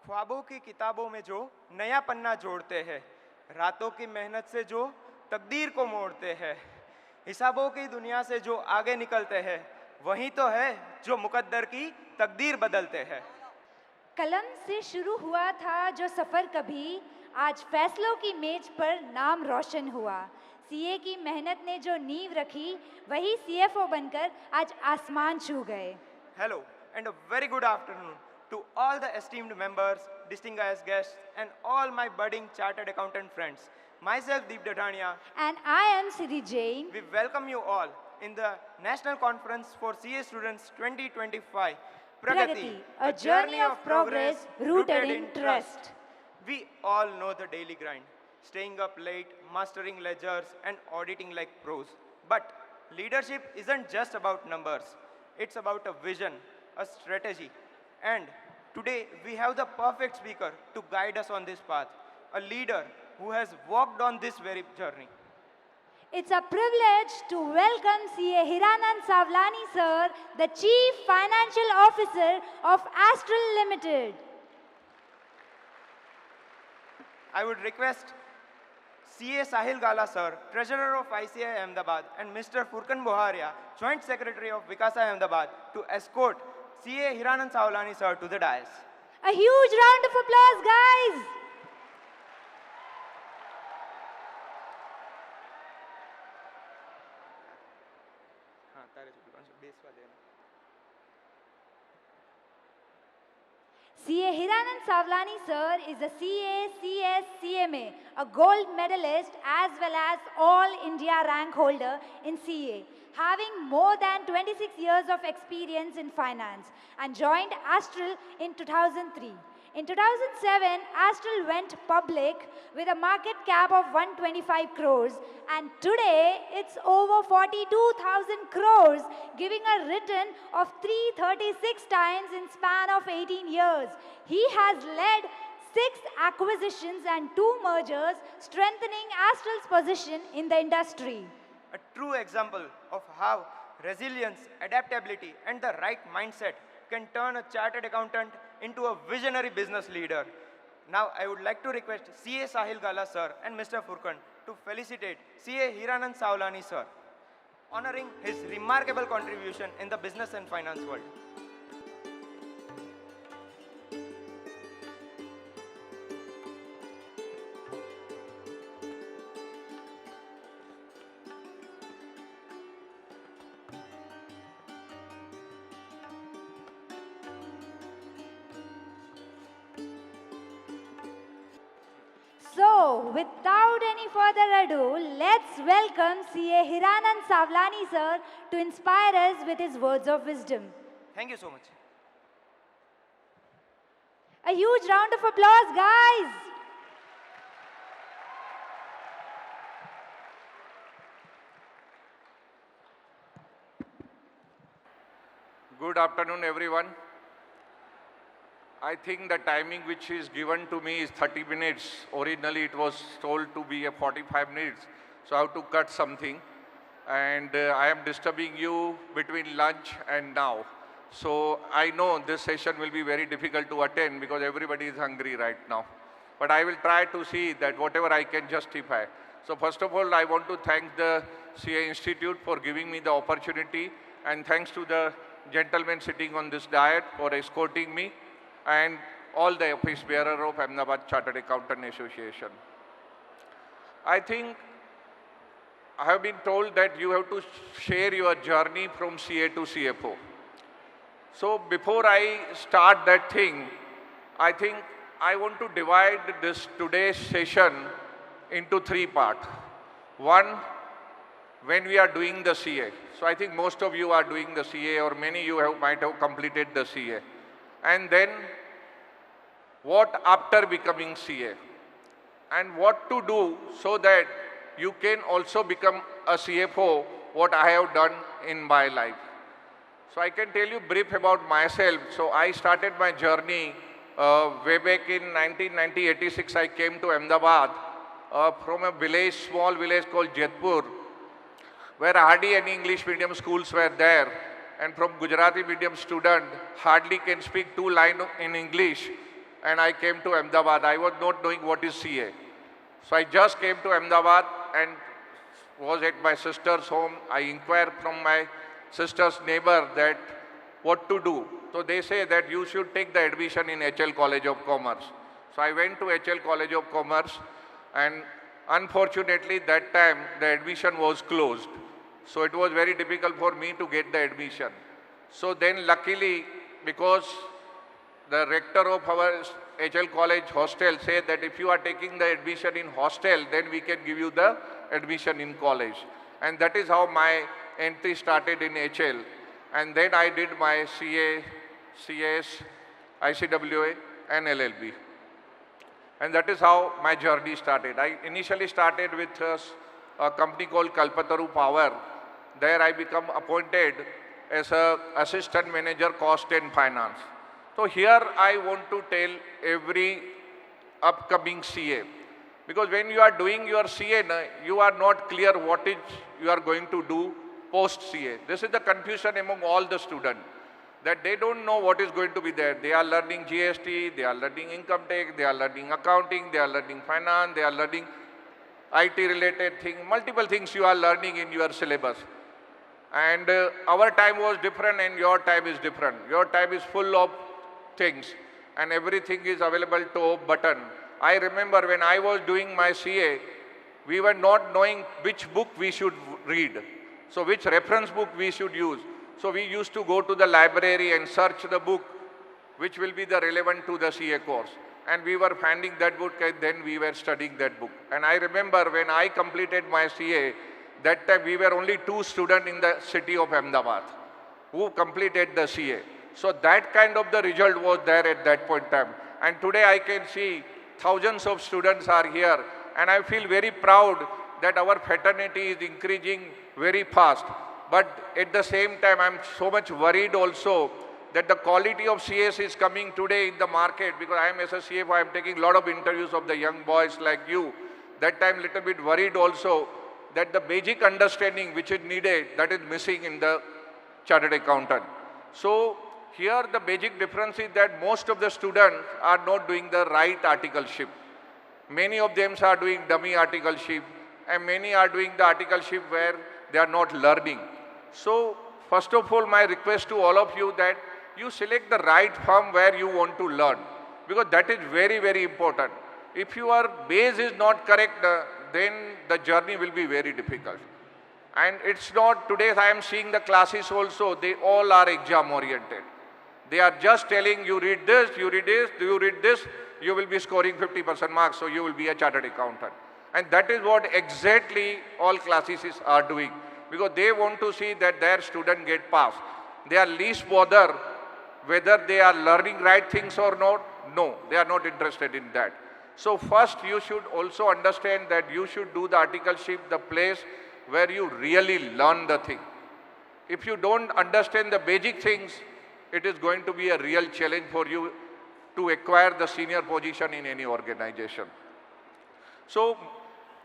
ख्वाबों की किताबों में जो नया पन्ना जोड़ते हैं, रातों की मेहनत से जो तकदीर को मोड़ते हैं, हिसाबों की दुनिया से जो आगे निकलते हैं, वही तो है जो मुकद्दर की तकदीर बदलते हैं। कलम से शुरू हुआ था जो सफ़र कभी, आज फैसलों की मेज पर नाम रोशन हुआ। सीए की मेहनत ने जो नींव रखी, वही सीएफओ बनकर आज आसमान छू गए। Hello and a very good afternoon to all the esteemed members, distinguished guests and all my budding chartered accountant friends. Myself Deep Dadhania. And I am Siddhi Jain. We welcome you all in the National Conference for CA Students 2025. Pragati, a journey of progress rooted in trust. We all know the daily grind, staying up late, mastering ledgers and auditing like pros. But leadership isn't just about numbers. It's about a vision, a strategy. And today we have the perfect speaker to guide us on this path, a leader who has walked on this very journey. It's a privilege to welcome CA Hiranand Savlani sir, the Chief Financial Officer of Astral Limited. I would request CA Sahil Gala sir, Treasurer of ICAI Ahmedabad, and Mr. Furkan Boharia, Joint Secretary of WICASA Ahmedabad, to escort CA Hiranand Savlani sir to the dais. A huge round of applause, guys! CA Hiranand Savlani sir is a CA, CS, CMA, a gold medalist as well as all India rank holder in CA, having more than 26 years of experience in finance and joined Astral in 2003. In 2007, Astral went public with a market cap of 125 crores, and today it's over 42,000 crores, giving a return of 336 times in span of 18 years. He has led 6 acquisitions and 2 mergers, strengthening Astral's position in the industry. A true example of how resilience, adaptability, and the right mindset can turn a chartered accountant into a visionary business leader. Now, I would like to request CA Sahil Gala sir and Mr. Furkan to felicitate CA Hiranand Savlani sir, honoring his remarkable contribution in the business and finance world. So, without any further ado, let's welcome CA Hiranand Savlani sir to inspire us with his words of wisdom. Thank you so much. A huge round of applause, guys! Good afternoon, everyone. I think the timing which is given to me is 30 minutes. Originally, it was told to be a 45 minutes, so I have to cut something. And I am disturbing you between lunch and now. So I know this session will be very difficult to attend because everybody is hungry right now. But I will try to see that whatever I can justify. So first of all, I want to thank the CA Institute for giving me the opportunity, and thanks to the gentlemen sitting on this diet for escorting me, and all the office bearer of Ahmedabad Chartered Accountant Association. I think I have been told that you have to share your journey from CA to CFO. So before I start that thing, I think I want to divide this today's session into 3 parts. One, when we are doing the CA. So I think most of you are doing the CA, or many you might have completed the CA. And then what after becoming CA, and what to do so that you can also become a CFO, what I have done in my life. So I can tell you brief about myself. So I started my journey way back in 1986. I came to Ahmedabad from a village, small village called Jetpur, where hardly any English medium schools were there. And from Gujarati medium student, hardly can speak 2 lines in English. and I came to Ahmedabad. I was not knowing what is CA. So I just came to Ahmedabad and was at my sister's home. I inquired from my sister's neighbor that what to do. So they say that you should take the admission in HL College of Commerce. So I went to HL College of Commerce, and unfortunately that time the admission was closed. So it was very difficult for me to get the admission. So then luckily, because the rector of our HL College hostel said that if you are taking the admission in hostel, then we can give you the admission in college. And that is how my entry started in HL. And then I did my CA, CS, ICWA and LLB. And that is how my journey started. I initially started with a company called Kalpataru Power. There I become appointed as an assistant manager cost and finance. So here I want to tell every upcoming CA, because when you are doing your CA, you are not clear what is you are going to do post CA. This is the confusion among all the students, that they don't know what is going to be there. They are learning GST, they are learning income tax, they are learning accounting, they are learning finance, they are learning IT related things, multiple things you are learning in your syllabus. And our time was different and your time is different. Your time is full of things and everything is available to a button. I remember when I was doing my CA, we were not knowing which book we should read. So which reference book we should use. So we used to go to the library and search the book which will be the relevant to the CA course. And we were finding that book and then we were studying that book. And I remember when I completed my CA, that time we were only 2 students in the city of Ahmedabad who completed the CA. So that kind of the result was there at that point in time. And today I can see thousands of students are here, and I feel very proud that our fraternity is increasing very fast. But at the same time, I'm so much worried also that the quality of CS is coming today in the market, because I am as a CFO, I am taking a lot of interviews of the young boys like you. That time little bit worried also that the basic understanding which is needed, that is missing in the chartered accountant. So here the basic difference is that most of the students are not doing the right articleship. Many of them are doing dummy articleship, and many are doing the articleship where they are not learning. So first of all, my request to all of you that you select the right firm where you want to learn, because that is very, very important. If your base is not correct, then the journey will be very difficult. And it's not, today I am seeing the classes also, they all are exam oriented. They are just telling you read this, you read this, you read this, you will be scoring 50% marks, so you will be a chartered accountant. And that is what exactly all classes are doing, because they want to see that their student get passed. They are least bothered whether they are learning right things or not. No, they are not interested in that. So first you should also understand that you should do the articleship, the place where you really learn the thing. If you don't understand the basic things, it is going to be a real challenge for you to acquire the senior position in any organization. So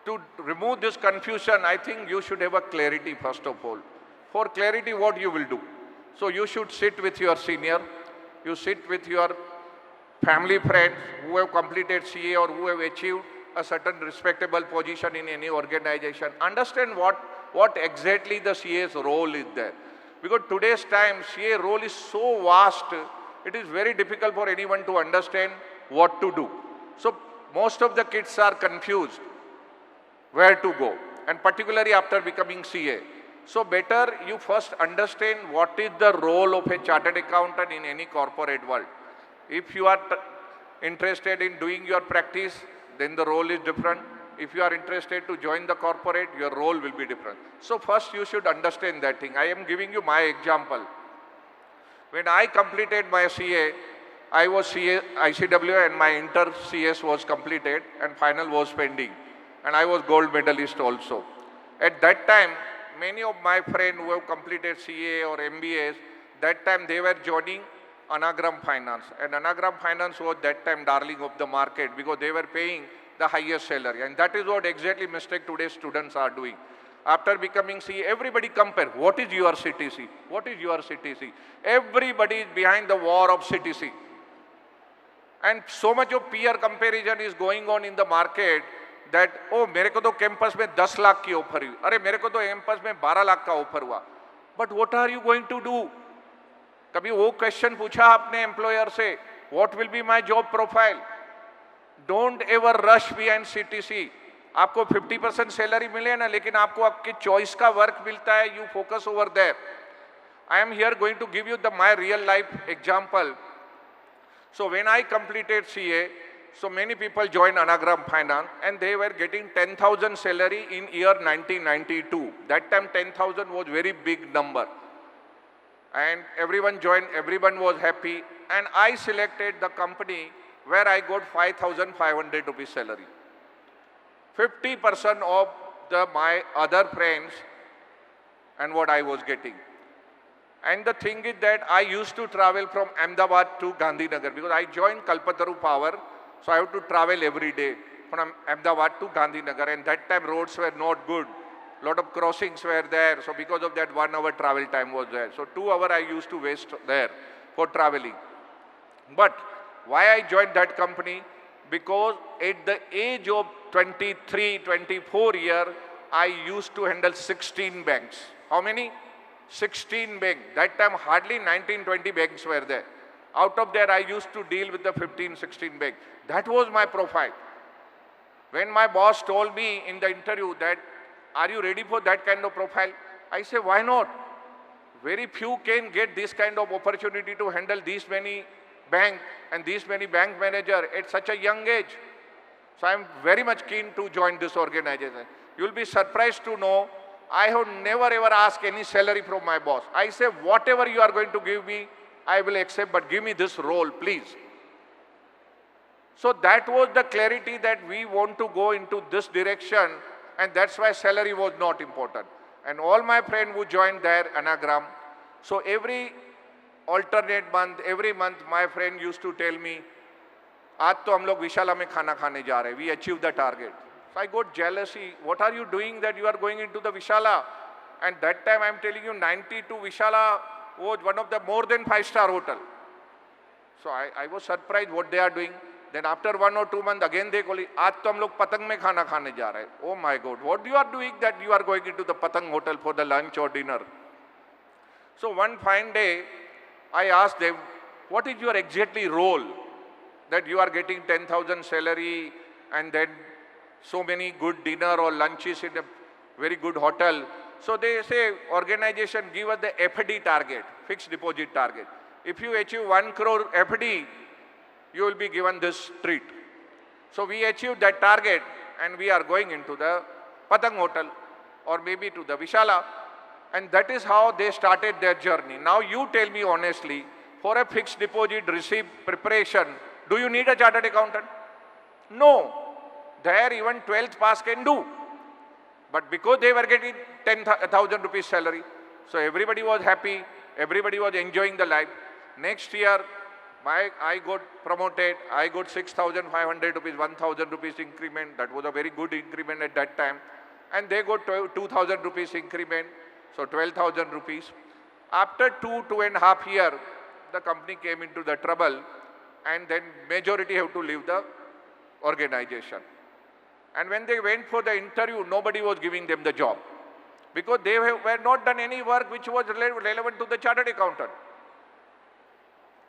to remove this confusion, I think you should have a clarity first of all. For clarity, what you will do? So you should sit with your senior, you sit with your family friends who have completed CA or who have achieved a certain respectable position in any organization. Understand what exactly the CA's role is there. Because today's time, CA role is so vast, it is very difficult for anyone to understand what to do. So most of the kids are confused where to go, and particularly after becoming CA. So better you first understand what is the role of a chartered accountant in any corporate world. If you are interested in doing your practice, then the role is different. If you are interested to join the corporate, your role will be different. So first you should understand that thing. I am giving you my example. When I completed my CA, I was CA, ICW, and my inter CS was completed and final was pending. And I was gold medalist also. At that time, many of my friends who have completed CA or MBAs, that time they were joining Anagram Finance. And Anagram Finance was that time darling of the market because they were paying the highest salary. And that is what exactly mistake today's students are doing. After becoming CA, everybody compare. What is your CTC? What is your CTC? Everybody is behind the war of CTC. And so much of peer comparison is going on in the market that, oh, मेरे को तो campus में 10 लाख की offer हुई, अरे मेरे को तो कैंपस में 12 लाख का ऑफर हुआ. But what are you going to do? कभी वो क्वेश्चन पूछा आपने एम्प्लॉयर से, what will be my job profile? Don't ever rush behind CTC. आपको 50% सैलरी मिले ना, लेकिन आपको आपके चॉइस का वर्क मिलता है, you focus over there. I am here going to give you my real life example. So when I completed CA, so many people joined Anagram Finance and they were getting 10,000 salary in year 1992. That time 10,000 was very big number. And everyone joined, everyone was happy. And I selected the company where I got 5,500 rupees salary. 50% of my other friends and what I was getting. And the thing is that I used to travel from Ahmedabad to Gandhinagar because I joined Kalpataru Power, so I have to travel every day from Ahmedabad to Gandhinagar, and that time roads were not good. Lot of crossings were there, so because of that 1 hour travel time was there. So 2 hours I used to waste there for traveling. But why I joined that company? Because at the age of 23, 24 years, I used to handle 16 banks. How many? 16 banks. That time hardly 19, 20 banks were there. Out of there I used to deal with the 15, 16 banks. That was my profile. When my boss told me in the interview that, are you ready for that kind of profile? I say, why not? Very few can get this kind of opportunity to handle these many banks and these many bank managers at such a young age. So I am very much keen to join this organization. You will be surprised to know I have never ever asked any salary from my boss. I say, whatever you are going to give me, I will accept, but give me this role, please. So that was the clarity that we want to go into this direction, and that's why salary was not important. And all my friends who joined there, Anagram, so every alternate month, every month, my friend used to tell me, आज तो हम लोग विशाला में खाना खाने जा रहे हैं. We achieved the target. So I got jealousy. What are you doing that you are going into the Vishala? And that time I am telling you, 92 Vishala was one of the more than 5-star hotel. So I was surprised what they are doing. Then after 1 or 2 months again they call it, आज तो हम लोग पतंग में खाना खाने जा रहे हैं. Oh my God, what you are doing that you are going into the Patang hotel for the lunch or dinner? So one fine day, I asked them, what is your exactly role that you are getting 10,000 salary and then so many good dinner or lunches in a very good hotel? So they say, organization give us the FD target, fixed deposit target. If you achieve 1 crore FD, you will be given this treat. So we achieved that target and we are going into the Patang hotel or maybe to the Vishala. And that is how they started their journey. Now you tell me honestly, for a fixed deposit receipt preparation, do you need a chartered accountant? No. There even 12th pass can do. But because they were getting 10,000 rupees salary, so everybody was happy, everybody was enjoying the life. Next year, I got promoted, I got 6,500 rupees, 1,000 rupees increment. That was a very good increment at that time. And they got 2,000 rupees increment, so 12,000 rupees. After 2.5 years, the company came into the trouble, and then majority have to leave the organization. And when they went for the interview, nobody was giving them the job because they were not done any work which was relevant to the chartered accountant.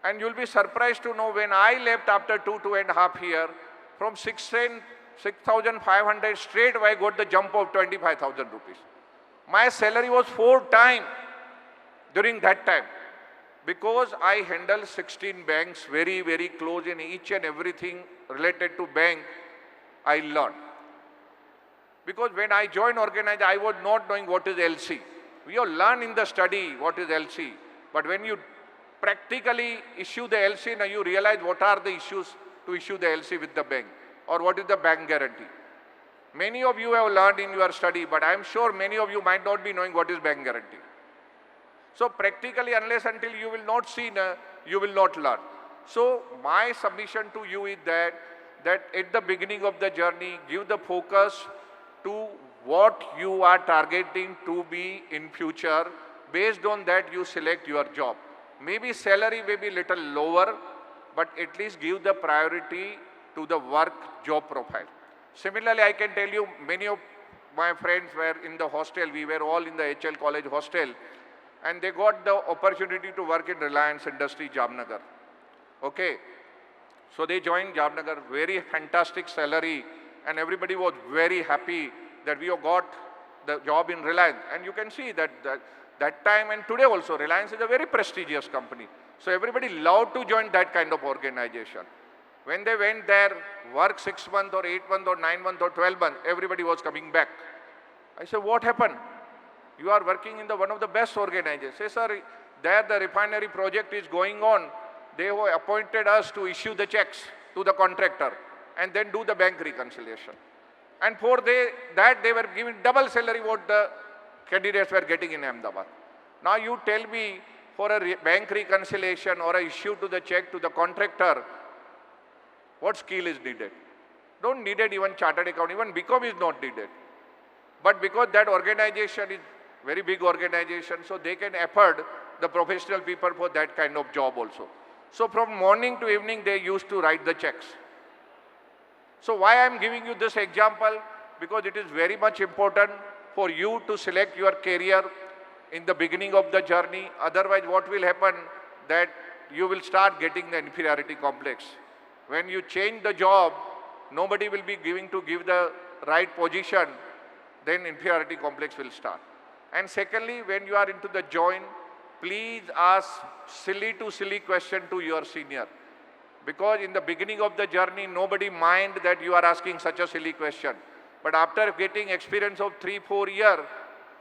And you'll be surprised to know when I left after 2.5 years, from 6,500 straight away I got the jump of 25,000 rupees. My salary was 4 times during that time because I handled 16 banks very, very close in each and everything related to bank I learned. Because when I joined organized, I was not knowing what is LC. We all learn in the study what is LC. But when you practically issue the LC, now you realize what are the issues to issue the LC with the bank or what is the bank guarantee. Many of you have learned in your study, but I am sure many of you might not be knowing what is bank guarantee. So practically, unless until you will not see, you will not learn. So my submission to you is that at the beginning of the journey, give the focus to what you are targeting to be in future. Based on that, you select your job. Maybe salary may be little lower, but at least give the priority to the work job profile. Similarly, I can tell you many of my friends were in the hostel. We were all in the HL College hostel, and they got the opportunity to work in Reliance Industry, Jamnagar. Okay, so they joined Jamnagar, very fantastic salary, and everybody was very happy that we have got the job in Reliance. And you can see that that time and today also, Reliance is a very prestigious company. So everybody loved to join that kind of organization. When they went there, work 6 months or 8 months or 9 months or 12 months, everybody was coming back. I said, what happened? You are working in one of the best organizations. Say, sir, there the refinery project is going on. They have appointed us to issue the checks to the contractor and then do the bank reconciliation. And for that, they were giving double salary what the candidates were getting in Ahmedabad. Now you tell me, for a bank reconciliation or a issue to the check to the contractor, what skill is needed? Don't needed even chartered account, even BCom is not needed. But because that organization is very big organization, so they can afford the professional people for that kind of job also. So from morning to evening, they used to write the checks. So why I am giving you this example? Because it is very much important for you to select your career in the beginning of the journey. Otherwise, what will happen that you will start getting the inferiority complex. When you change the job, nobody will be give the right position, then inferiority complex will start. And secondly, when you are into the join, please ask silly to silly question to your senior. Because in the beginning of the journey, nobody mind that you are asking such a silly question. But after getting experience of 3-4 years,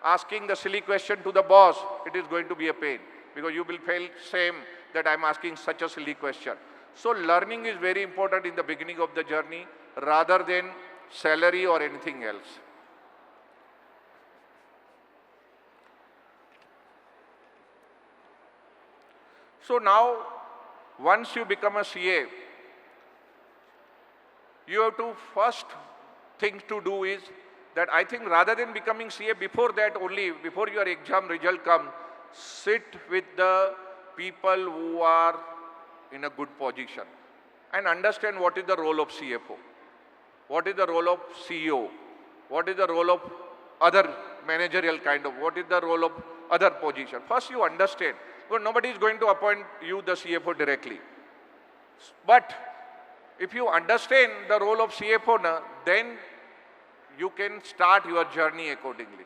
asking the silly question to the boss, it is going to be a pain. Because you will feel same that I am asking such a silly question. So learning is very important in the beginning of the journey rather than salary or anything else. So now, once you become a CA, you have to first thing to do is that I think rather than becoming CA, before that only, before your exam result comes, sit with the people who are in a good position and understand what is the role of CFO, what is the role of CEO, what is the role of other managerial kind of, what is the role of other position. First you understand, because nobody is going to appoint you the CFO directly. But if you understand the role of CFO, then you can start your journey accordingly.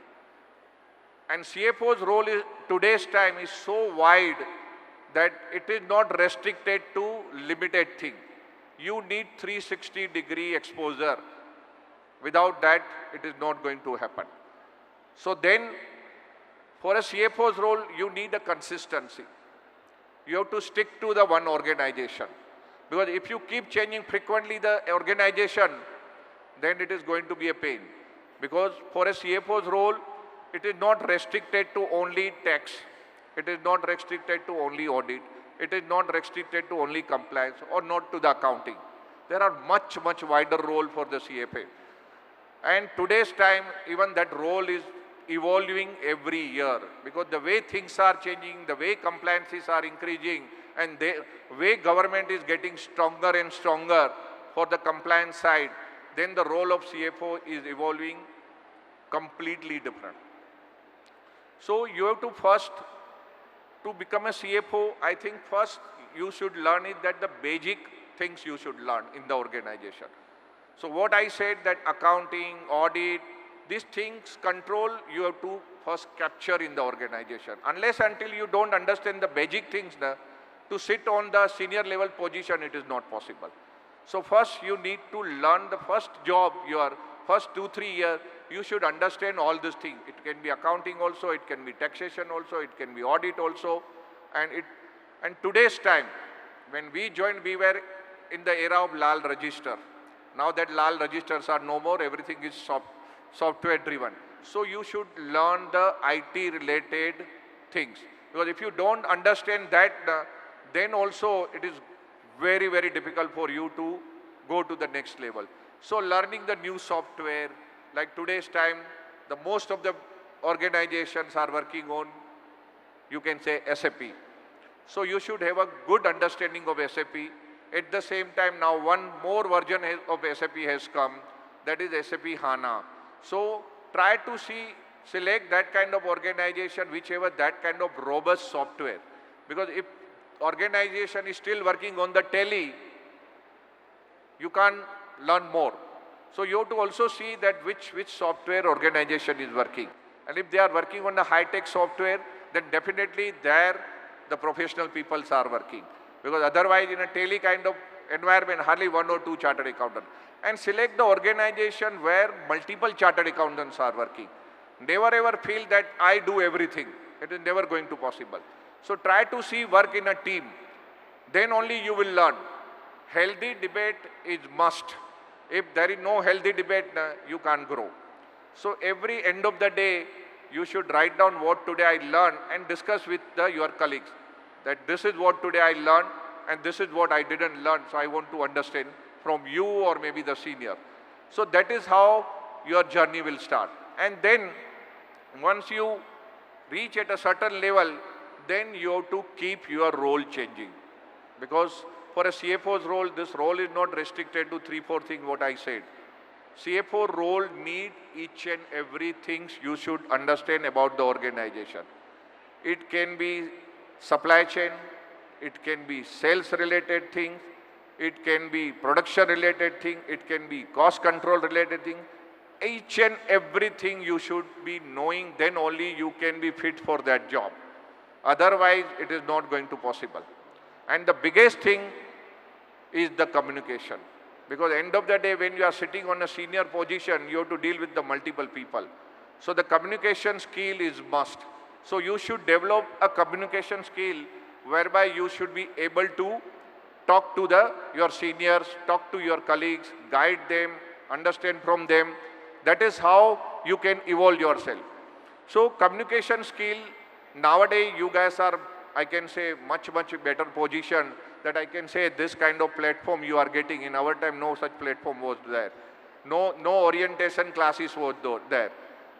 And CFO's role is, today's time is so wide that it is not restricted to limited thing. You need 360-degree exposure. Without that, it is not going to happen. So then, for a CFO's role, you need a consistency. You have to stick to the one organization. Because if you keep changing frequently the organization, then it is going to be a pain. Because for a CFO's role, it is not restricted to only tax. It is not restricted to only audit. It is not restricted to only compliance or not to the accounting. There are much wider role for the CFA. And today's time, even that role is evolving every year because the way things are changing, the way compliances are increasing, and the way government is getting stronger and stronger for the compliance side, then the role of CFO is evolving completely different. So you have to first, to become a CFO, I think first you should learn is that the basic things you should learn in the organization. So what I said that accounting, audit, these things control you have to first capture in the organization. Unless until you don't understand the basic things, to sit on the senior level position, it is not possible. So first you need to learn the first job, your first 2-3 years, you should understand all these things. It can be accounting also, it can be taxation also, it can be audit also. And today's time, when we joined, we were in the era of Lal Register. Now that Lal Registers are no more, everything is software driven. So you should learn the IT related things. Because if you don't understand that, then also it is very difficult for you to go to the next level. So learning the new software, like today's time, the most of the organizations are working on, you can say SAP. So you should have a good understanding of SAP. At the same time, now one more version of SAP has come, that is SAP HANA. So try to select that kind of organization, whichever that kind of robust software. Because if organization is still working on the tele, you can't learn more. So you have to also see that which software organization is working. And if they are working on the high-tech software, then definitely there the professional peoples are working. Because otherwise in a tele kind of environment, hardly one or two chartered accountants. And select the organization where multiple chartered accountants are working. Never ever feel that I do everything. It is never going to possible. So try to work in a team. Then only you will learn. Healthy debate is must. If there is no healthy debate, you can't grow. So every end of the day, you should write down what today I learned and discuss with your colleagues. That this is what today I learned and this is what I didn't learn. So I want to understand from you or maybe the senior. So that is how your journey will start. And then once you reach at a certain level, then you have to keep your role changing. Because for a CFO's role, this role is not restricted to 3-4 things what I said. CFO role need each and everything you should understand about the organization. It can be supply chain, it can be sales related things, it can be production related thing, it can be cost control related thing. Each and everything you should be knowing, then only you can be fit for that job. Otherwise, it is not going to possible. And the biggest thing is the communication. Because end of the day, when you are sitting on a senior position, you have to deal with the multiple people. So the communication skill is must. So you should develop a communication skill whereby you should be able to talk to your seniors, talk to your colleagues, guide them, understand from them. That is how you can evolve yourself. So communication skill, nowadays you guys are, I can say, much better position that I can say this kind of platform you are getting. In our time, no such platform was there. No orientation classes was there.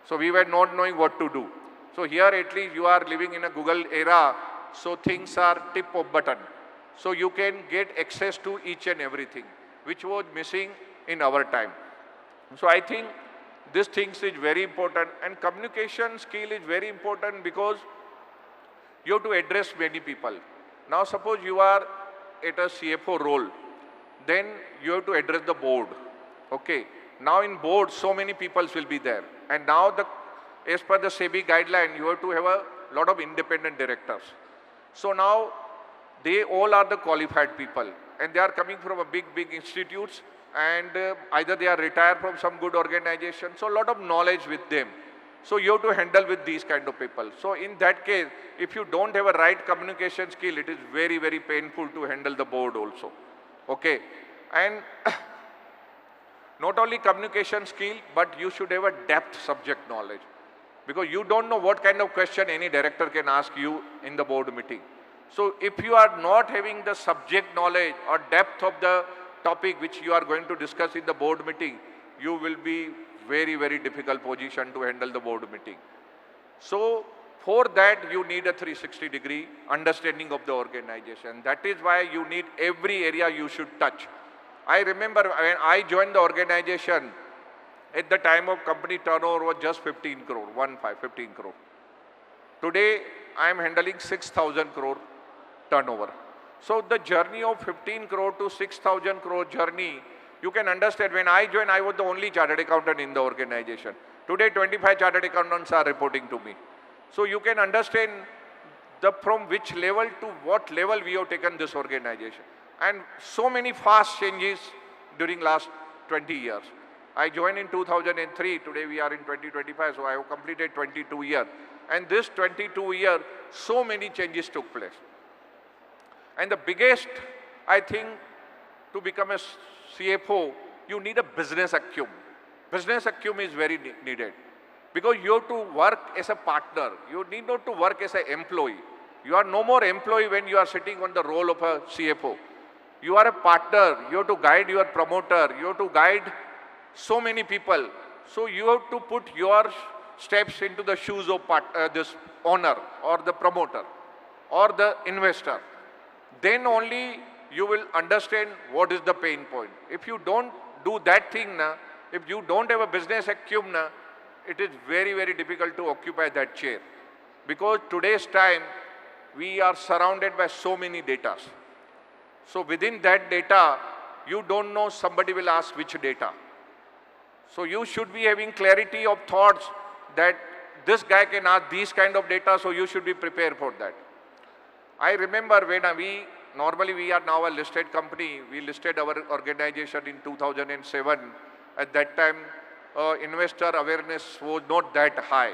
So we were not knowing what to do. So here at least you are living in a Google era, so things are tip of button. So you can get access to each and everything, which was missing in our time. So I think this things is very important, and communication skill is very important because you have to address many people. Now suppose you are at a CFO role, then you have to address the board. Okay. Now in board, so many people will be there. And now as per the SEBI guideline, you have to have a lot of independent directors. So now they all are the qualified people and they are coming from a big institutes, and either they are retired from some good organization. So a lot of knowledge with them. So you have to handle with these kind of people. So in that case, if you don't have a right communication skill, it is very painful to handle the board also. Okay. And not only communication skill, but you should have a depth subject knowledge. Because you don't know what kind of question any director can ask you in the board meeting. So if you are not having the subject knowledge or depth of the topic which you are going to discuss in the board meeting, you will be very difficult position to handle the board meeting. So for that you need a 360-degree understanding of the organization. That is why you need every area you should touch. I remember when I joined the organization, at the time of company turnover was just 15 crore, 15 crore. Today I am handling 6,000 crore turnover. So the journey of 15 crore to 6,000 crore journey, you can understand. When I joined, I was the only chartered accountant in the organization. Today 25 chartered accountants are reporting to me. So you can understand from which level to what level we have taken this organization. And so many fast changes during last 20 years. I joined in 2003, today we are in 2025, so I have completed 22 years. And this 22 years, so many changes took place. And the biggest, I think, to become a CFO, you need a business acumen. Business acumen is very needed. Because you have to work as a partner. You need not to work as an employee. You are no more employee when you are sitting on the role of a CFO. You are a partner. You have to guide your promoter. You have to guide so many people. So you have to put your steps into the shoes of this owner or the promoter or the investor. Then only you will understand what is the pain point. If you don't do that thing, if you don't have a business acumen, it is very, very difficult to occupy that chair. Because today's time, we are surrounded by so many data. So within that data, you don't know, somebody will ask which data. So you should be having clarity of thoughts that this guy can ask these kind of data, so you should be prepared for that. I remember when normally we are now a listed company. We listed our organization in 2007. At that time, investor awareness was not that high.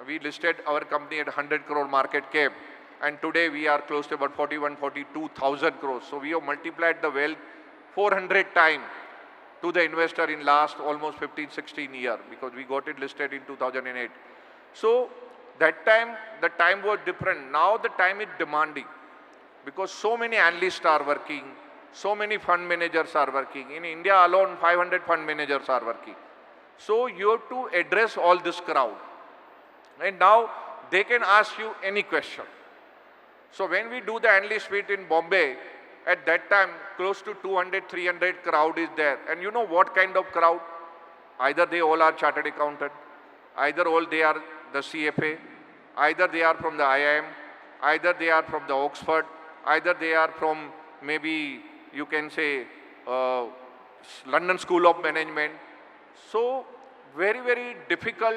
We listed our company at 100 crore market cap, and today we are close to about 42,000 crores. So we have multiplied the wealth 400 times to the investor in last almost 15-16 years, because we got it listed in 2008. So that time, the time was different. Now the time is demanding, because so many analysts are working, so many fund managers are working. In India alone, 500 fund managers are working. So you have to address all this crowd. And now they can ask you any question. So when we do the analyst meet in Bombay, at that time, close to 200-300 crowd is there. And you know what kind of crowd? Either they all are chartered accountant, either all they are the CFA, either they are from the IIM, either they are from the Oxford, either they are from maybe you can say London School of Management. So very, very difficult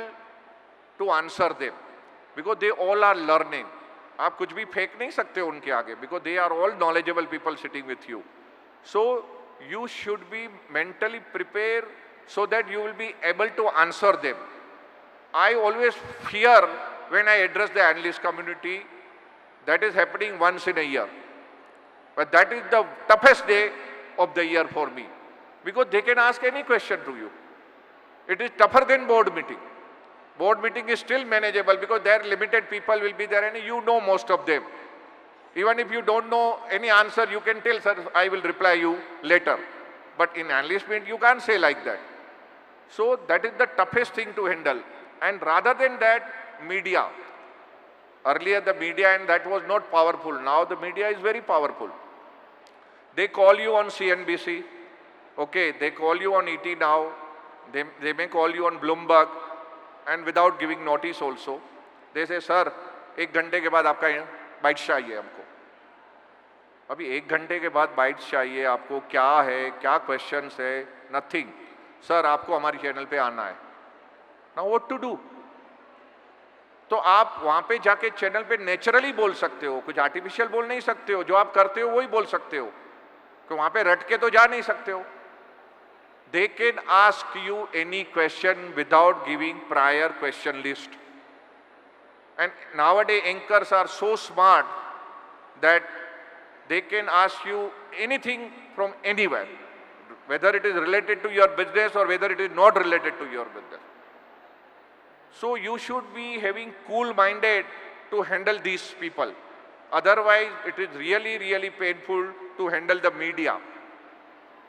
to answer them, because they all are learning. आप कुछ भी फेंक नहीं सकते उनके आगे, because they are all knowledgeable people sitting with you. So you should be mentally prepared so that you will be able to answer them. I always fear when I address the analyst community. That is happening once in a year. But that is the toughest day of the year for me, because they can ask any question to you. It is tougher than board meeting. Board meeting is still manageable because there are limited people will be there and you know most of them. Even if you don't know any answer, you can tell, sir, I will reply you later. But in analyst meet, you can't say like that. So that is the toughest thing to handle. And rather than that, media. Earlier the media, and that was not powerful. Now the media is very powerful. They call you on CNBC. Okay, they call you on ET Now. They may call you on Bloomberg. And without giving notice also, they say, sir, 1 घंटे के बाद आपका bytes चाहिए हमको. अभी 1 घंटे के बाद बाइट्स चाहिए आपको, क्या है, क्या क्वेश्चंस है, नथिंग. सर आपको हमारी चैनल पे आना है. Now what to do? तो आप वहां पे जाके चैनल पे नेचुरली बोल सकते हो, कुछ आर्टिफिशियल बोल नहीं सकते हो. जो आप करते हो वही बोल सकते हो, कि वहां पे रट के तो जा नहीं सकते हो. They can ask you any question without giving prior question list. And nowadays anchors are so smart that they can ask you anything from anywhere, whether it is related to your business or whether it is not related to your business. So you should be having cool-minded to handle these people. Otherwise, it is really, really painful to handle the media.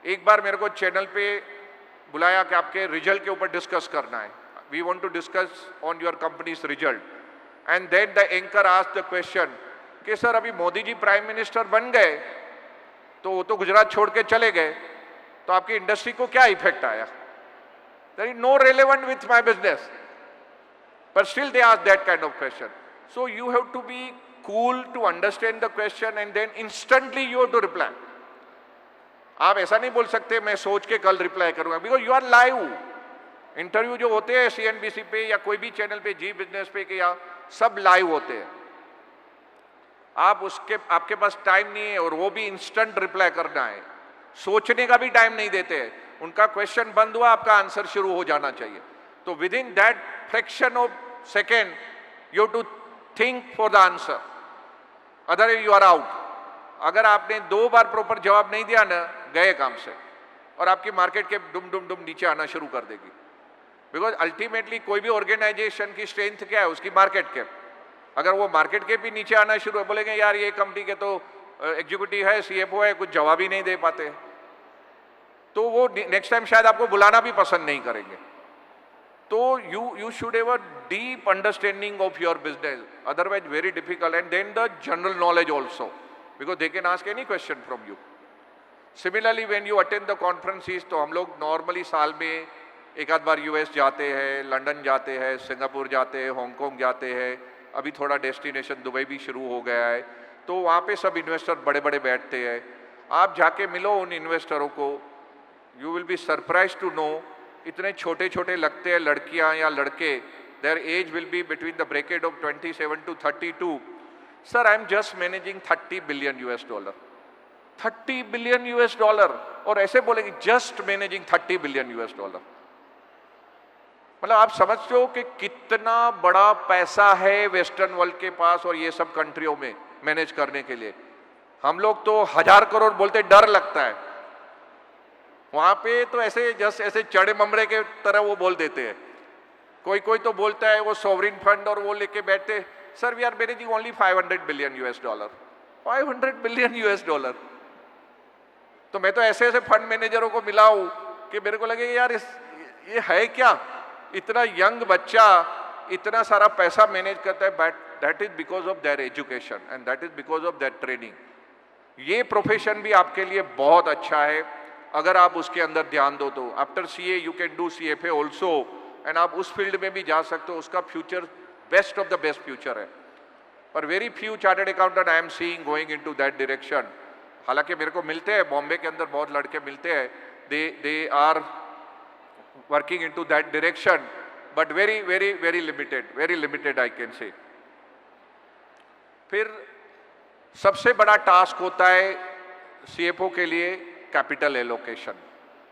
एक बार मेरे को channel पे बुलाया कि आपके result के ऊपर discuss करना है. We want to discuss on your companies result. And then the anchor asked the question कि सर अभी मोदी जी प्राइम मिनिस्टर बन गए तो वो तो गुजरात छोड़ के चले गए, तो आपकी इंडस्ट्री को क्या इफेक्ट आया? There is no relevant with my business, but still they ask that kind of question. So you have to be cool to understand the question and then instantly you have to reply. आप ऐसा नहीं बोल सकते मैं सोच के कल reply करूंगा, because you are live. Interview जो होते हैं सीएनबीसी पे या कोई भी चैनल पे, जी बिजनेस पे के या सब लाइव होते हैं. आप उसके आपके पास टाइम नहीं है और वो भी इंस्टेंट रिप्लाई करना है. सोचने का भी टाइम नहीं देते हैं. उनका क्वेश्चन बंद हुआ, आपका आंसर शुरू हो जाना चाहिए. तो within that fraction of second you have to think for the answer, otherwise you are out. अगर आपने 2 बार प्रॉपर जवाब नहीं दिया ना, गए काम से, और आपकी मार्केट कैप डुम डुम डुम नीचे आना शुरू कर देगी. बिकॉज अल्टीमेटली कोई भी ऑर्गेनाइजेशन की स्ट्रेंथ क्या है? उसकी मार्केट कैप. अगर वो मार्केट कैप भी नीचे आना शुरू है, बोलेंगे यार ये कंपनी के तो एग्जीक्यूटिव है, सीएफओ है, कुछ जवाब ही नहीं दे पाते, तो वो नेक्स्ट टाइम शायद आपको बुलाना भी पसंद नहीं करेंगे. तो you should have a deep understanding of your business, otherwise very difficult. And then the general knowledge also, because they can ask any question from you. Similarly, when you attend the conferences, तो हम लोग normally साल में एक आध बार US जाते हैं, London जाते हैं, सिंगापुर जाते हैं, हांगकांग जाते हैं, अभी थोड़ा डेस्टिनेशन दुबई भी शुरू हो गया है, तो वहाँ पे सब इन्वेस्टर बड़े बड़े बैठते हैं. आप जाके मिलो उन इन्वेस्टरों को, you will be surprise to know इतने छोटे छोटे लगते हैं लड़कियाँ या लड़के. Their age will be between the bracket of 27 to 32. Sir, I am just managing $30 billion. $30 billion, और ऐसे बोलेंगे जस्ट मैनेजिंग $30 billion. मतलब आप समझते हो कि कितना बड़ा पैसा है वेस्टर्न वर्ल्ड के पास और ये सब कंट्रियों में मैनेज करने के लिए. हम लोग तो 1000 करोड़ बोलते डर लगता है, वहां पे तो ऐसे जस्ट ऐसे चढ़े ममरे के तरह वो बोल देते हैं. कोई कोई तो बोलता है वो सॉवरिन फंड और वो लेके बैठते, sir we are managing only $500 billion. $500 billion. तो मैं तो ऐसे ऐसे फंड मैनेजरों को मिला हूं कि मेरे को लगे यार ये है क्या, इतना यंग बच्चा इतना सारा पैसा मैनेज करता है. But that is because of their education and that is because of their training. ये प्रोफेशन भी आपके लिए बहुत अच्छा है अगर आप उसके अंदर ध्यान दो तो. After CA you can do CFA also, and आप उस फील्ड में भी जा सकते हो. उसका future best of the best future है. पर very few chartered accountant I am seeing going into that direction. हालांकि मेरे को मिलते हैं, बॉम्बे के अंदर बहुत लड़के मिलते हैं, they are working into that direction, but very limited I can say. फिर सबसे बड़ा टास्क होता है CFO के लिए कैपिटल एलोकेशन,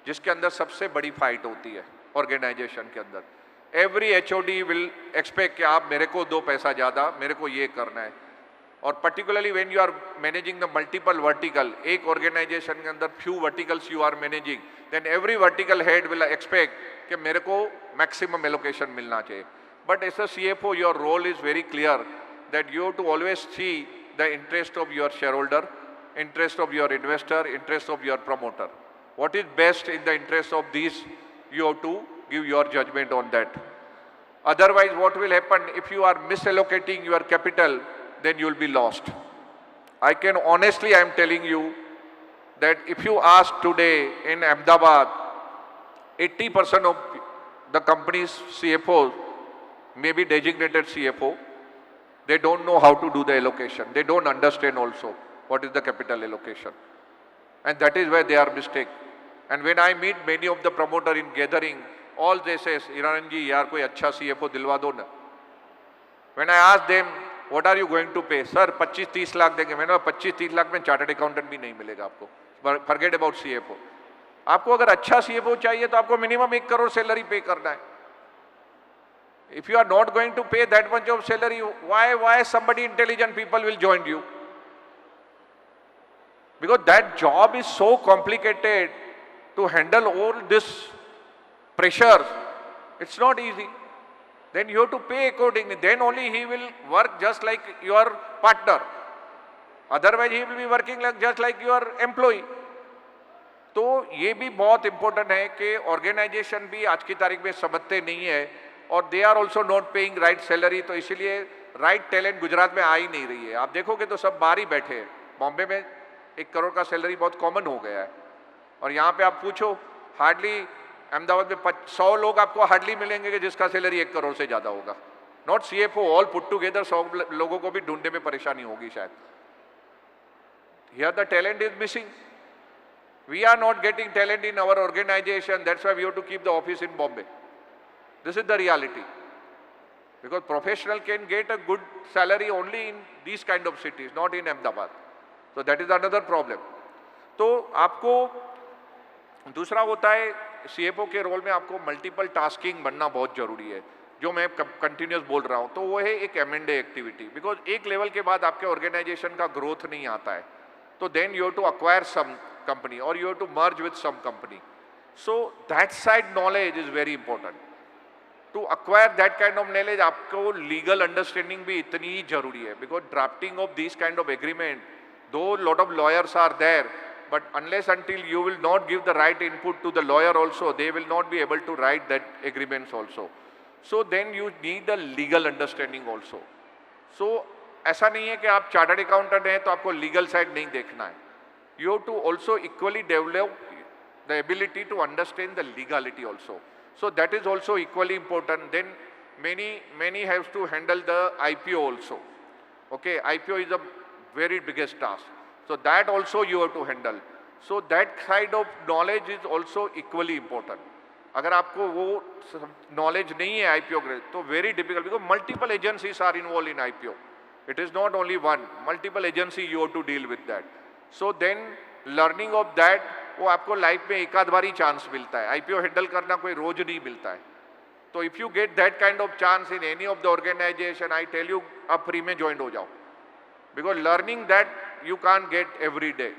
जिसके अंदर सबसे बड़ी फाइट होती है ऑर्गेनाइजेशन के अंदर. एवरी HOD विल एक्सपेक्ट कि आप मेरे को दो पैसा ज़्यादा, मेरे को ये करना है. और particularly when you are managing the multiple vertical, एक ऑर्गेनाइजेशन के अंदर few verticals you are managing, then every vertical head will expect कि मेरे को मैक्सिमम एलोकेशन मिलना चाहिए. But as a CFO your role is very clear that you have to always see the interest of your shareholder, interest of your investor, interest of your promoter. What is best in the interest of these, you have to give your judgment on that. Otherwise, what will happen if you are misallocating your capital, then you will be lost. I can honestly, I am telling you that if you ask today in Ahmedabad, 80% of the company's CFOs may be designated CFO. They don't know how to do the allocation. They don't understand also what is the capital allocation, and that is where they are mistake. And when I meet many of the promoter in gathering, all they say, Hiranand ji, yaar koi acha CFO dilwa do na. When I ask them, what are you going to pay? Sir, 25-30 lakh देंगे. मैंने कहा 25-30 लाख में chartered accountant भी नहीं मिलेगा आपको. Forget about CFO. आपको अगर अच्छा CFO चाहिए तो आपको मिनिमम 1 करोड़ सैलरी पे करना है. If you are not going to pay that much of salary, why somebody intelligent people will join you? Because that job is so complicated to handle all this pressure. It's not easy. Then you have to pay accordingly. Then only he will work just like your partner. Otherwise he will be working just like your employee. तो ये भी बहुत important है कि organization भी आज की तारीख में समझते नहीं है और they are also not paying right salary. तो इसीलिए right talent गुजरात में आ ही नहीं रही है. आप देखोगे तो सब बाहर ही बैठे हैं. बॉम्बे में 1 करोड़ का सैलरी बहुत कॉमन हो गया है और यहाँ पे आप पूछो हार्डली अहमदाबाद में 100 लोग आपको हार्डली मिलेंगे कि जिसका सैलरी 1 करोड़ से ज़्यादा होगा. Not CFO, all put together 100 लोगों को भी ढूंढने में परेशानी होगी शायद. Here the talent is missing. We are not getting talent in our organisation. That's why we have to keep the office in Bombay. This is the reality. Because professional can get a good salary only in these kind of cities, not in Ahmedabad. So that is another problem. तो आपको दूसरा होता है CFO के role में आपको multiple tasking बनना बहुत जरूरी है, जो मैं कंटिन्यूस बोल रहा हूँ. तो वो है एक M&A एक्टिविटी. बिकॉज एक लेवल के बाद आपके ऑर्गेनाइजेशन का ग्रोथ नहीं आता है, तो then you have to acquire some company और you have to merge with some company. So that side knowledge is very important. To acquire that kind of knowledge आपको लीगल अंडरस्टैंडिंग भी इतनी ही जरूरी है. Because drafting of this kind of agreement, though lot of lawyers are there, but unless until you will not give the right input to the lawyer also, they will not be able to write that agreements also. So then you need a legal understanding also. So ऐसा नहीं है कि आप chartered accountant हैं तो आपको legal side नहीं देखना है. You have to also equally develop the ability to understand the legality also. So that is also equally important. Then many have to handle the IPO also. Okay, IPO is the very biggest task. So that also you have to handle. So that side of knowledge is also equally important. अगर आपको वो knowledge नहीं है IPO के, तो very difficult because multiple agencies are involved in IPO. It is not only one. Multiple agency you have to deal with that. So then learning of that, वो आपको life में एक आध बार ही चांस मिलता है. IPO हैंडल करना कोई रोज नहीं मिलता है. तो if you get that kind of chance in any of the organisation, I tell you आप फ्री में ज्वाइन हो जाओ, because learning that you can't get every day.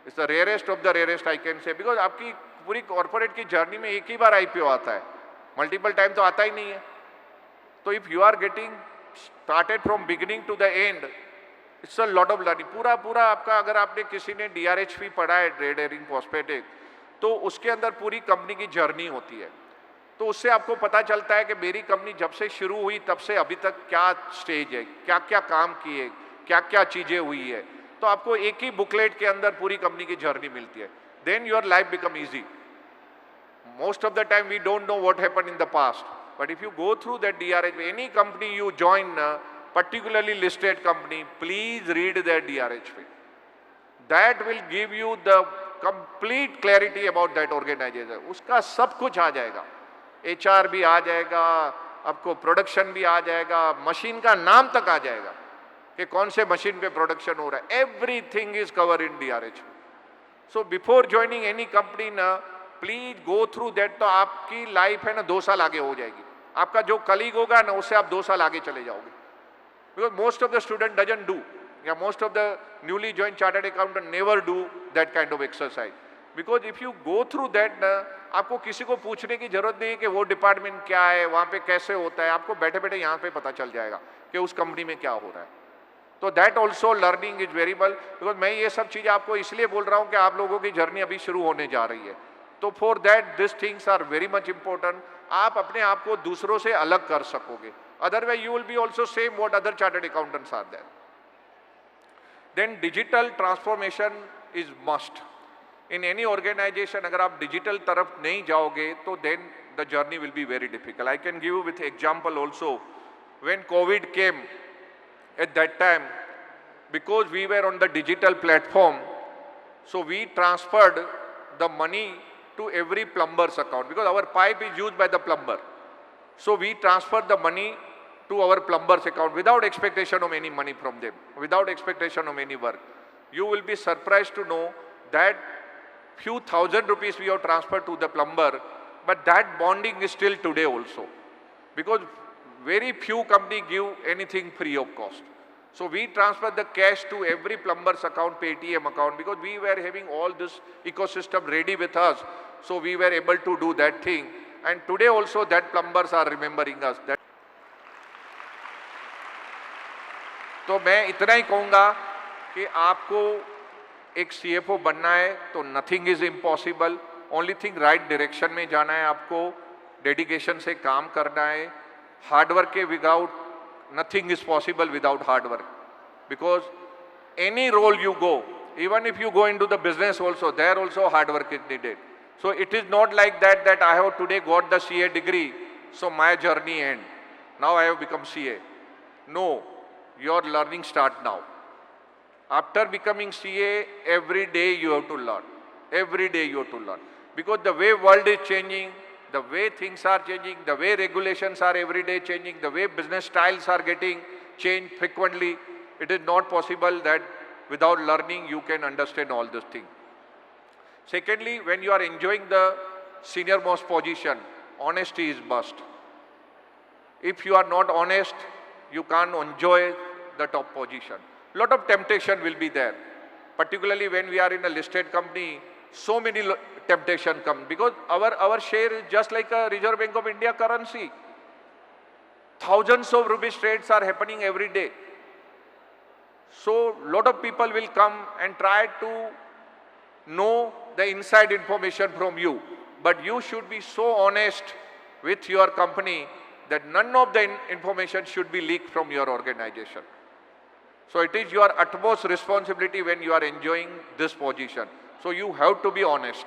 It's the rarest of the rarest I can say, because आपकी पूरी corporate की journey में एक ही बार IPO आता है, मल्टीपल टाइम तो आता ही नहीं है. तो if you are getting started from beginning to the end, it's a lot of learning. पूरा आपका, अगर आपने किसी ने DRHP पढ़ा है, ट्रेड हेयरिंग प्रोस्पेक्टिव, तो उसके अंदर पूरी कंपनी की जर्नी होती है. तो उससे आपको पता चलता है कि मेरी कंपनी जब से शुरू हुई तब से अभी तक क्या स्टेज है, क्या क्या काम किए, क्या क्या चीज़ें हुई है. तो आपको एक ही बुकलेट के अंदर पूरी कंपनी की जर्नी मिलती है. Then your life become easy. Most of the time we don't know what happened in the past, but if you go through that DRHP, any company you join, particularly listed company, please read their DRHP. That will give you the complete clarity about that organization. उसका सब कुछ आ जाएगा, HR भी आ जाएगा, आपको production भी आ जाएगा, machine का नाम तक आ जाएगा कि कौन से मशीन पे प्रोडक्शन हो रहा है. Everything is cover in DRHP. So before joining any company ना, प्लीज गो थ्रू दैट. तो आपकी लाइफ है ना 2 साल आगे हो जाएगी. आपका जो कलीग होगा ना, उससे आप 2 साल आगे चले जाओगे. Because most of the student doesn't do, yeah, most of the newly joined chartered accountant never do that kind of exercise. Because if you go through that ना, आपको किसी को पूछने की जरूरत नहीं है कि वो डिपार्टमेंट क्या है, वहाँ पे कैसे होता है. आपको बैठे बैठे यहाँ पे पता चल जाएगा कि उस कंपनी में क्या हो रहा है. तो that also learning is very well. Because मैं ये सब चीज़ें आपको इसलिए बोल रहा हूँ कि आप लोगों की जर्नी अभी शुरू होने जा रही है. तो for that this things are very much important. आप अपने आप को दूसरों से अलग कर सकोगे. Otherwise, you will be also same what other chartered accountants are there. Then digital transformation is must. In any organization, अगर आप digital तरफ नहीं जाओगे, तो then the journey will be very difficult. I can give you with example also. When COVID came, at that time, because we were on the digital platform, so we transferred the money to every plumber's account, because our pipe is used by the plumber. So we transferred the money to our plumber's account without expectation of any money from them, without expectation of any work. You will be surprised to know that few thousand rupees we have transferred to the plumber, but that bonding is still today also, because very few company give anything free of cost. So we transfer the cash to every plumber's account, Paytm account, because we were having all this ecosystem ready with us. So we were able to do that thing. And today also that plumbers are remembering us. That तो मैं इतना ही कहूँगा कि आपको एक CFO बनना है तो nothing is impossible. Only thing right direction में जाना है, आपको डेडिकेशन से काम करना है. हार्डवर्क के without nothing is possible without hard work, because any role you go, even if you go into the business also, there also hard work is needed. So it is not like that I have today got the CA degree, so my journey end. Now I have become CA. No, your learning start now. After becoming CA, every day you have to learn. Every day you have to learn. Because the way world is changing, the way things are changing, the way regulations are every day changing, the way business styles are getting changed frequently, it is not possible that without learning you can understand all these things. Secondly, when you are enjoying the senior most position, honesty is must. If you are not honest, you can't enjoy the top position. Lot of temptation will be there. Particularly when we are in a listed company, so many temptation come, because our share is just like a Reserve Bank of India currency. Thousands of rupees trades are happening every day. So lot of people will come and try to know the inside information from you. But you should be so honest with your company that none of the information should be leaked from your organization. So it is your utmost responsibility when you are enjoying this position. So you have to be honest.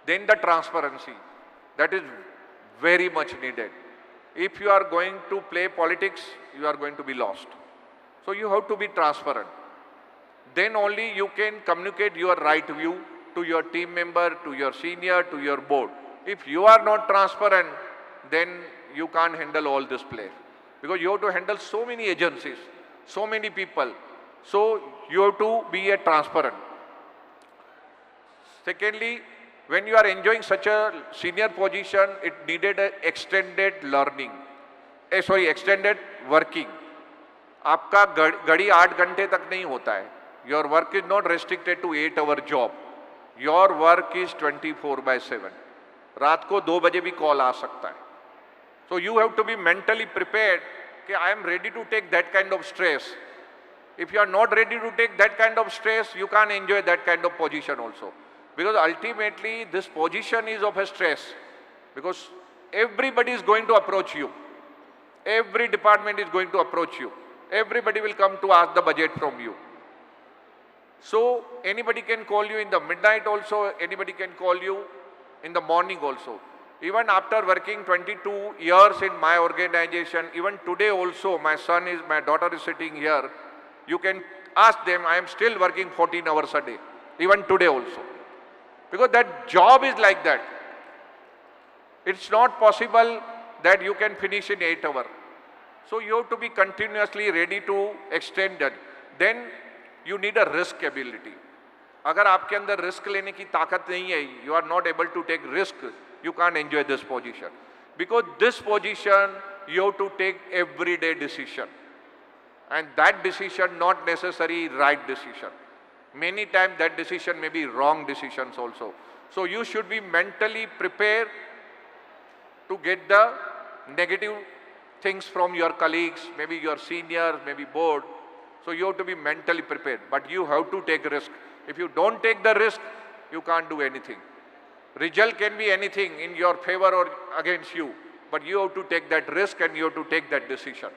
Then the transparency, that is very much needed. If you are going to play politics, you are going to be lost. So you have to be transparent. Then only you can communicate your right view to your team member, to your senior, to your board. If you are not transparent, then you can't handle all this play. Because you have to handle so many agencies, so many people. So you have to be a transparent. Secondly, when you are enjoying such a senior position, it needed an extended learning. Extended working. आपका घड़ी 8 घंटे तक नहीं होता है. Your work is not restricted to 8-hour job. Your work is 24/7. रात को 2 बजे भी कॉल आ सकता है. So you have to be mentally prepared कि I am ready to take that kind of stress. If you are not ready to take that kind of stress, you can't enjoy that kind of position also. Because ultimately this position is of a stress. Because everybody is going to approach you. Every department is going to approach you. Everybody will come to ask the budget from you. So anybody can call you in the midnight also, anybody can call you in the morning also. Even after working 22 years in my organization, even today also, my daughter is sitting here, you can ask them, I am still working 14 hours a day, even today also. Because that job is like that. It's not possible that you can finish in 8 hours. So you have to be continuously ready to extend that. Then you need a risk ability. अगर आपके अंदर risk लेने की ताकत नहीं है, you are not able to take risk, you can't enjoy this position. Because this position, you have to take everyday decision. And that decision not necessarily right decision. Many times that decision may be wrong decisions also. So you should be mentally prepared to get the negative things from your colleagues, maybe your seniors, maybe board. So you have to be mentally prepared, but you have to take risk. If you don't take the risk, you can't do anything. Result can be anything in your favor or against you, but you have to take that risk and you have to take that decision.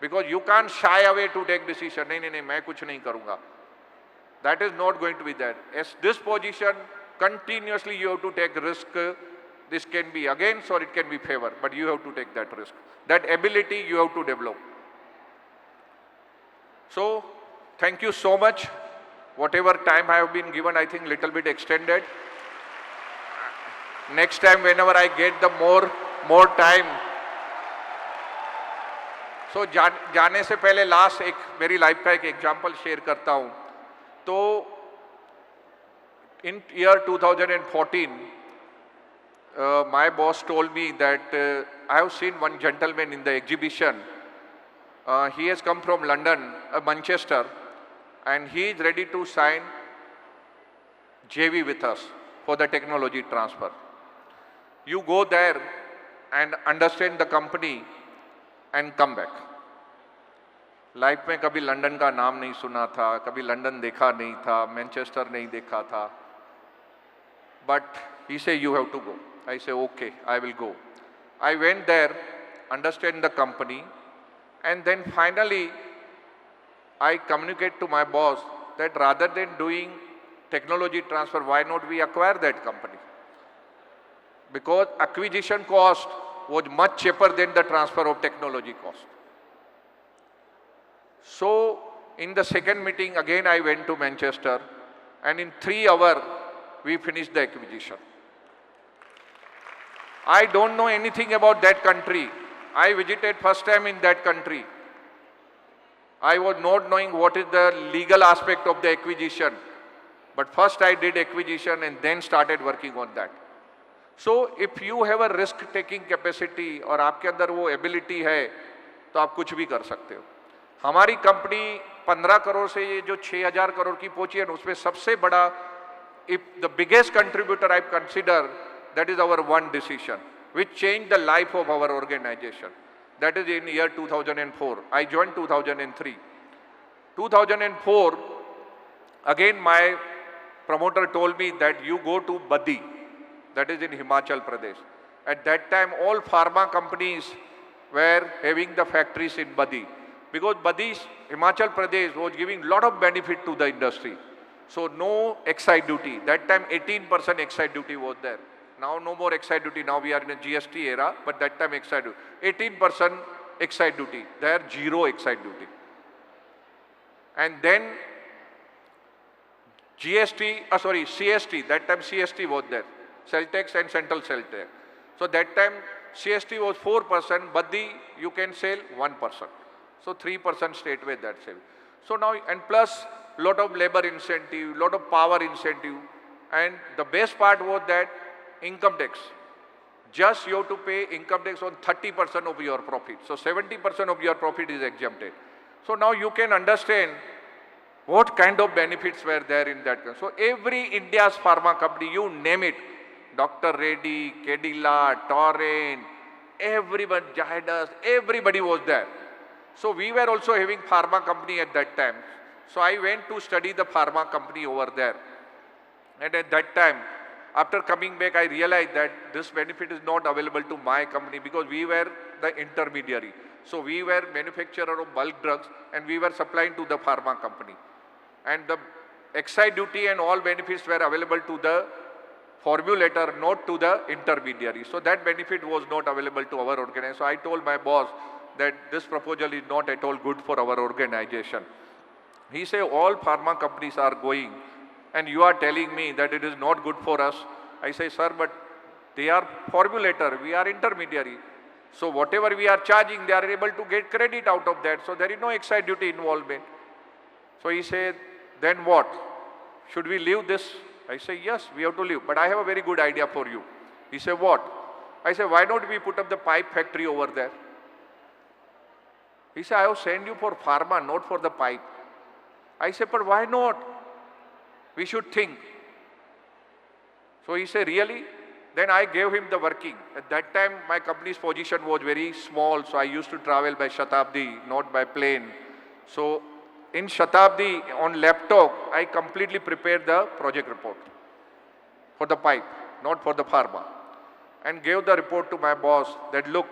Because you can't shy away to take decision. नहीं, मैं कुछ नहीं करूँगा. That is not going to be there. As this position, continuously you have to take risk. This can be against or it can be favor, but you have to take that risk. That ability you have to develop. So, thank you so much. Whatever time I have been given, I think little bit extended. Next time, whenever I get the more time. So, जाने से पहले last एक मेरी life का एक example share करता हूँ. तो in year 2014, my boss told me that I have seen one gentleman in the exhibition. He has come from London, Manchester, and he is ready to sign JV with us for the technology transfer. You go there and understand the company and come back. Life में कभी London का नाम नहीं सुना था, कभी London देखा नहीं था, मैनचेस्टर नहीं देखा था. But he said, you have to go. I say, okay, I will go. I went there, understand the company, and then finally, I communicate to my boss that rather than doing technology transfer, why not we acquire that company? Because acquisition cost was much cheaper than the transfer of technology cost. So, in the second meeting, again I went to Manchester, and in 3 hours, we finished the acquisition. I don't know anything about that country. I visited first time in that country. I was not knowing what is the legal aspect of the acquisition. But first I did acquisition and then started working on that. So if you have a risk taking capacity और आपके अंदर वो ability है, तो आप कुछ भी कर सकते हो. हमारी कंपनी 15 करोड़ से ये जो 6000 करोड़ की पहुंची है, उसमें सबसे बड़ा, if the biggest contributor I consider, that is our one decision, which changed the life of our organization. That is in year 2004. I joined 2003. 2004, again my promoter told me that you go to Badi, that is in Himachal Pradesh. At that time, all pharma companies were having the factories in Badi. because Badish, Himachal Pradesh was giving lot of benefit to the industry. So no excise duty. That time 18% excise duty was there. Now no more excise duty. Now we are in a GST era, but that time excise duty. 18% excise duty. There zero excise duty. And then CST, that time CST was there. Cell tax and central cell tax. So that time CST was 4%, but you can sell 1%. So 3% straight away that sale. So now, and plus lot of labor incentive, lot of power incentive. And the best part was that income tax. Just you have to pay income tax on 30% of your profit. So 70% of your profit is exempted. So now you can understand what kind of benefits were there in that. So every India's pharma company, you name it, Dr. Reddy, Cadila, Torrent, everyone, Jahidus, everybody was there. So we were also having pharma company at that time. So I went to study the pharma company over there. And at that time, after coming back, I realized that this benefit is not available to my company because we were the intermediary. So we were manufacturer of bulk drugs and we were supplying to the pharma company. And the excise duty and all benefits were available to the formulator, not to the intermediary. So that benefit was not available to our organization. So I told my boss that this proposal is not at all good for our organization. He said, all pharma companies are going and you are telling me that it is not good for us. I say, sir, but they are formulator, we are intermediary. So whatever we are charging, they are able to get credit out of that. So there is no excise duty involvement. So he said, then what? Should we leave this? I say, yes, we have to leave. But I have a very good idea for you. He said, what? I said, why don't we put up the pipe factory over there? He said, I have sent you for pharma, not for the pipe. I said, but why not? We should think. So he said, really? Then I gave him the working. At that time, my company's position was very small, so I used to travel by Shatabdi, not by plane. So in Shatabdi, on laptop, I completely prepared the project report for the pipe, not for the pharma. And gave the report to my boss that, look,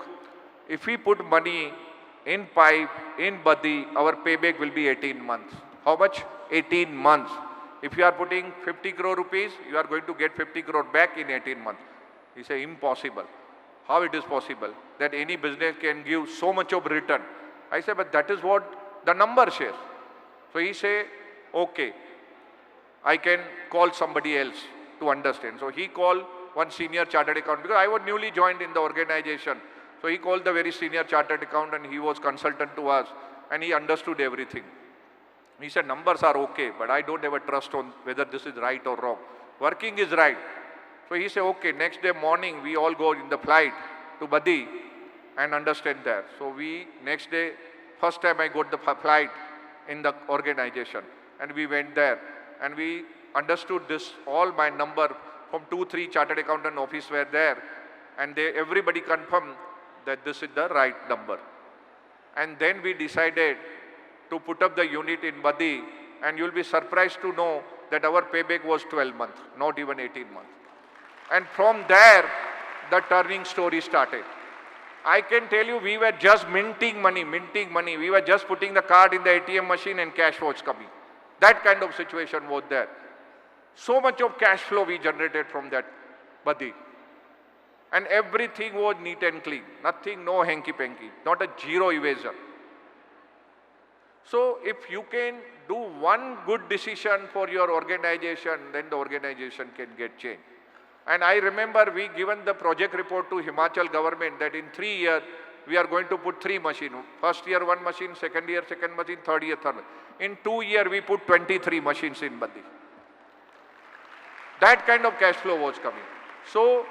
if we put money in pipe, in Badi, our payback will be 18 months. How much? 18 months. If you are putting 50 crore rupees, you are going to get 50 crore back in 18 months. He said, impossible. How it is possible that any business can give so much of return? I said, but that is what the number says. So he said, okay, I can call somebody else to understand. So he called one senior chartered accountant because I was newly joined in the organization. So he called the very senior chartered accountant. He was consultant to us and he understood everything. He said, numbers are okay, but I don't have a trust on whether this is right or wrong. Working is right. So he said, okay, next day morning, we all go in the flight to Badi and understand that. So we, next day, first time I got the flight in the organization and we went there and we understood this, all my number from 2-3 chartered accountant office were there and everybody confirmed that this is the right number. And then we decided to put up the unit in Badi and you'll be surprised to know that our payback was 12 months, not even 18 months. And from there, the turning story started. I can tell you, we were just minting money. We were just putting the card in the ATM machine and cash was coming. That kind of situation was there. So much of cash flow we generated from that Badi. And everything was neat and clean. Nothing, no hanky-panky, not a zero evasion. So if you can do one good decision for your organization, then the organization can get changed. And I remember we given the project report to Himachal government that in 3 years, we are going to put 3 machines. First year 1 machine, second year 2nd machine, third year 3rd. In 2 years, we put 23 machines in Badi. That kind of cash flow was coming. So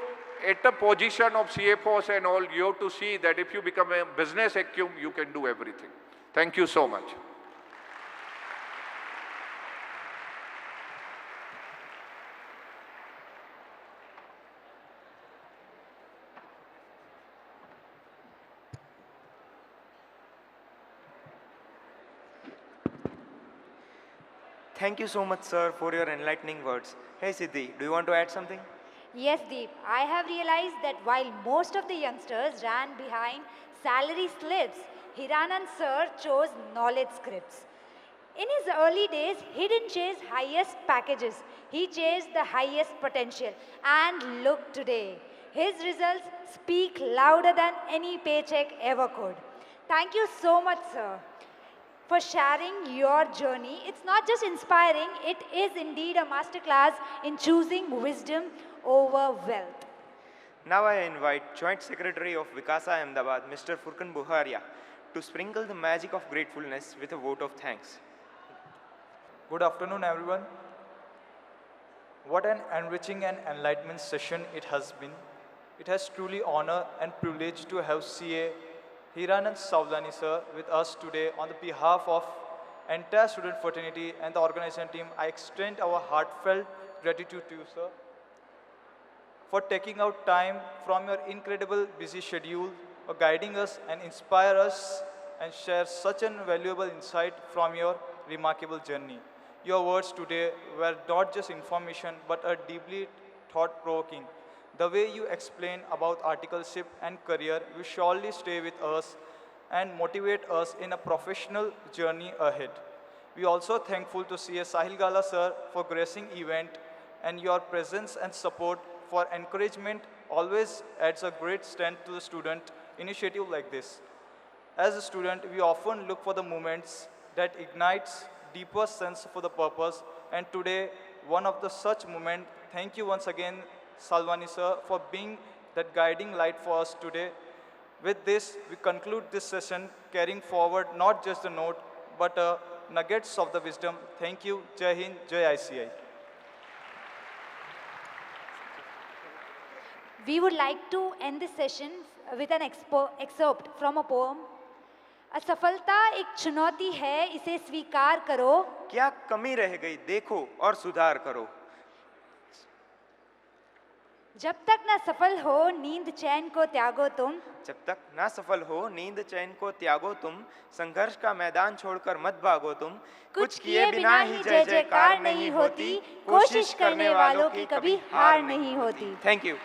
at the position of CFOs and all, you have to see that if you become a business acumen, you can do everything. Thank you so much. Thank you so much, sir, for your enlightening words. Hey, Siddhi, do you want to add something? Yes, Deep. I have realized that while most of the youngsters ran behind salary slips, Hiranand sir chose knowledge scripts. In his early days, he didn't chase highest packages. He chased the highest potential. And look today, his results speak louder than any paycheck ever could. Thank you so much, sir, for sharing your journey. It's not just inspiring, it is indeed a masterclass in choosing wisdom over wealth. Now I invite Joint Secretary of WICASA Ahmedabad, Mr. Furkan Buharia, to sprinkle the magic of gratefulness with a vote of thanks. Good afternoon, everyone. What an enriching and enlightenment session it has been. It has truly honor and privilege to have CA Hiranand Savlani sir with us today. On the behalf of entire student fraternity and the organization team, I extend our heartfelt gratitude to you, sir, for taking out time from your incredible busy schedule, for guiding us and inspire us and share such an valuable insight from your remarkable journey. Your words today were not just information, but a deeply thought-provoking. The way you explain about articleship and career will surely stay with us and motivate us in a professional journey ahead. We are also thankful to CA Sahil Gala sir for gracing event, and your presence and support for encouragement always adds a great strength to the student initiative like this. As a student, we often look for the moments that ignites deeper sense for the purpose, and today, one of the such moments. Thank you once again, Salwani sir, for being that guiding light for us today. With this, we conclude this session, carrying forward not just the note, but nuggets of the wisdom. Thank you. Jai Hind, Jai ICAI. We would like to end this session with an excerpt from a poem. असफलता एक चुनौती है, इसे स्वीकार करो. क्या कमी रह गई देखो और सुधार करो. जब तक ना सफल हो नींद चैन को त्यागो तुम. जब तक ना सफल हो नींद चैन को त्यागो तुम. संघर्ष का मैदान छोड़कर मत भागो तुम. कुछ किए बिना ही जय जयकार नहीं होती. कोशिश करने वालों की कभी हार नहीं होती. Thank you.